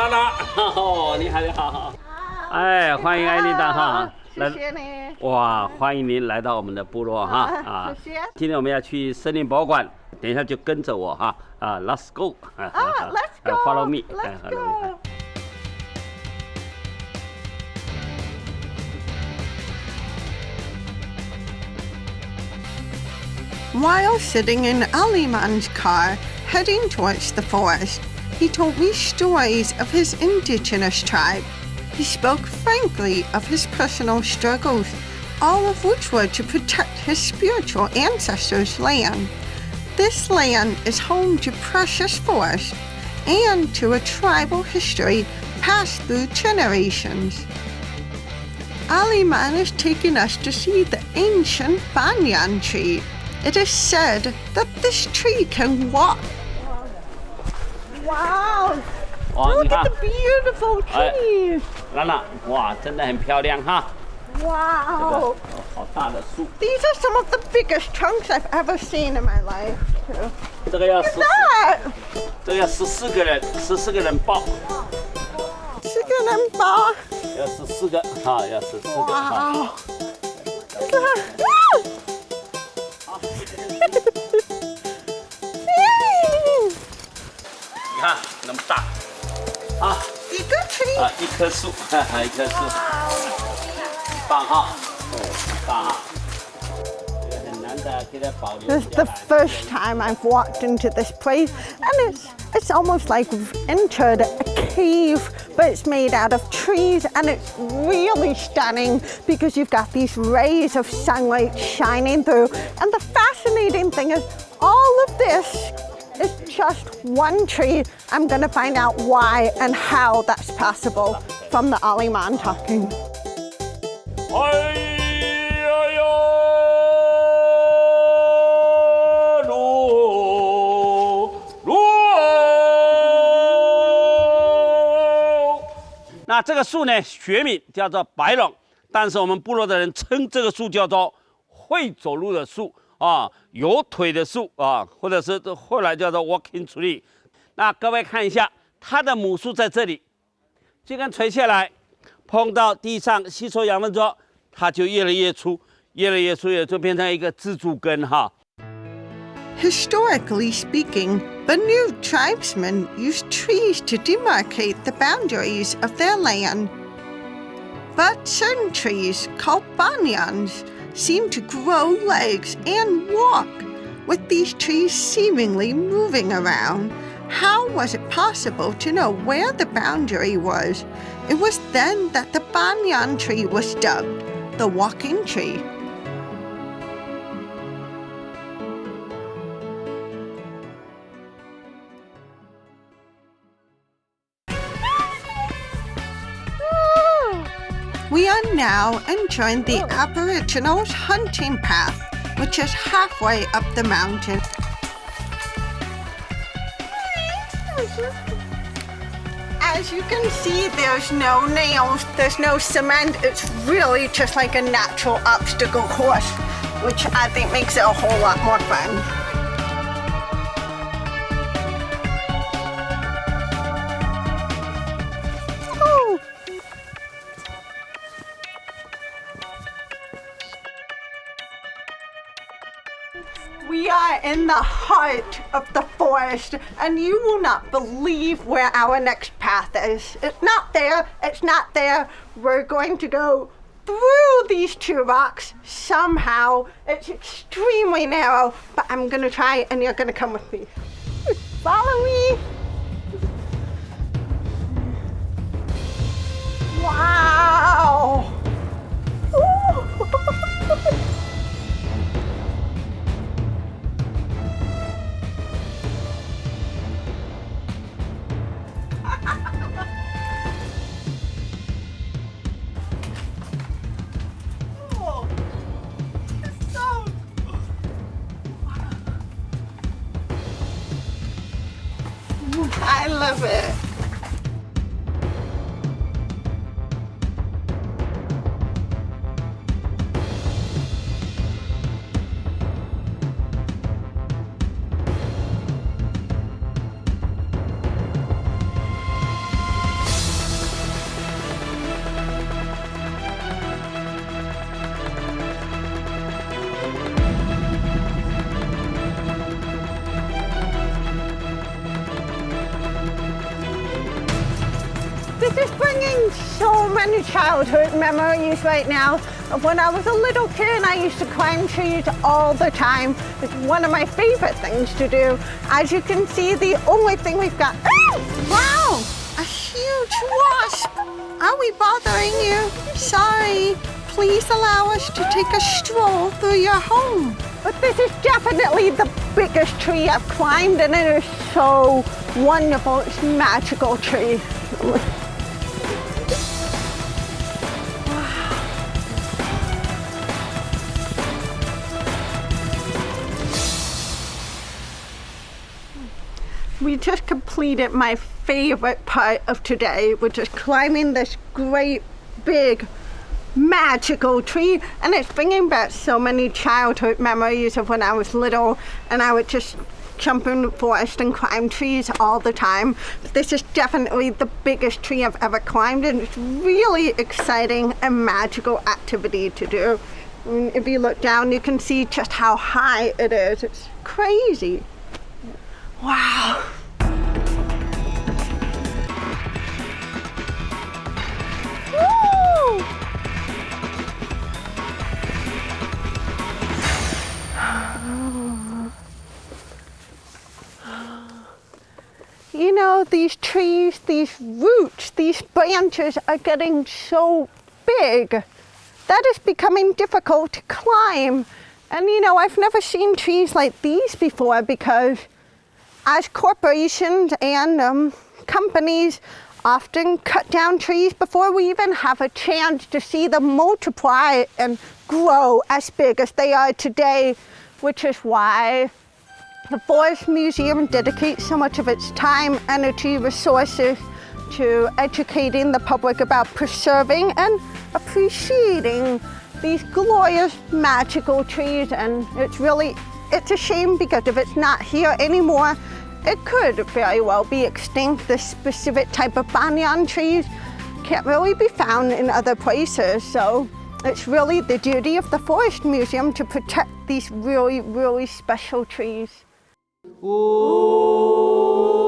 拉拉，哦，你好，你好，哎，欢迎艾丽达哈，谢谢你。哇，欢迎您来到我们的部落哈谢谢。今天我们要去森林博物馆，等一下就跟着我哈，Let's go， Let's go， follow me， Let's go。While sitting in Aliman's car, heading towards the forest, he told me stories of his indigenous tribe. He spoke frankly of his personal struggles, all of which were to protect his spiritual ancestors' land. This land is home to precious forests and to a tribal history passed through generations. Aliman is taking us to see the ancient banyan tree. It is said that this tree can walk. Wow! Look at the beautiful trees! 兰兰，哇，真的很漂亮哈！ Wow! 好大的树。 These are some of the biggest trunks I've ever seen in my life. 这个要 Look at that! 这个要14个人抱。14个人抱。要14个，哈，要14个。哇！这个。你看那么大，啊，一个 tree 啊，一棵树，一棵树，棒哈，棒哈，这个很难得给它保留 This 下 is the 来。 first time I've walked into this place, and it's almost like we've entered a cave, but it's made out of trees, and it's really stunning because you've got these rays of sunlight shining through. And the fascinating thing is, all of this is just one tree. I'm gonna find out why and how that's possible from the Aliman talking. 哎呀呀，那这个树呢，学名叫做白龙，但是我们部落的人称这个树叫做会走路的树啊，有腿的树啊，或者是后来叫做 walking tree。那各位看一下，它的母树在这里，这根垂下来，碰到地上吸收养分之后，它就越来越粗，越来越粗，也就变成一个支柱根哈。 Historically speaking, Banu tribesmen used trees to demarcate the boundaries of their land. But certain trees, called banyans, seem to grow legs and walk, with these trees seemingly moving around. How was it possible to know where the boundary was? It was then that the banyan tree was dubbed the walking tree. We are now entering the Aboriginals' hunting path, which is halfway up the mountain. As you can see, there's no nails, there's no cement. It's really just like a natural obstacle course, which I think makes it a whole lot more fun. We are in the heart of the forest, and you will not believe where our next path is. It's not there, it's not there. We're going to go through these two rocks somehow. It's extremely narrow, but I'm gonna try and you're gonna come with me. Follow me. Wow. I love it. many childhood memories right now of when I was a little kid and I used to climb trees all the time. It's one of my favorite things to do. As you can see, the only thing we've got... Wow! A huge wasp! Are we bothering you? Sorry. Please allow us to take a stroll through your home. But this is definitely the biggest tree I've climbed, and it is so wonderful. It's a magical tree. We just completed my favorite part of today, which is climbing this great big magical tree, and it's bringing back so many childhood memories of when I was little and I would just jump in the forest and climb trees all the time. This is definitely the biggest tree I've ever climbed, and it's really exciting and magical activity to do. And if you look down, you can see just how high it is. It's crazy. Wow. Woo! You know, these trees, these roots, these branches are getting so big that it's becoming difficult to climb. And you know, I've never seen trees like these before, because as corporations and companies often cut down trees before we even have a chance to see them multiply and grow as big as they are today, which is why the Forest Museum dedicates so much of its time, energy, resources to educating the public about preserving and appreciating these glorious, magical trees. And it's a shame, because if it's not here anymore, it could very well be extinct. This specific type of banyan trees can't really be found in other places. So it's really the duty of the Forest Museum to protect these really, really special trees. Ooh.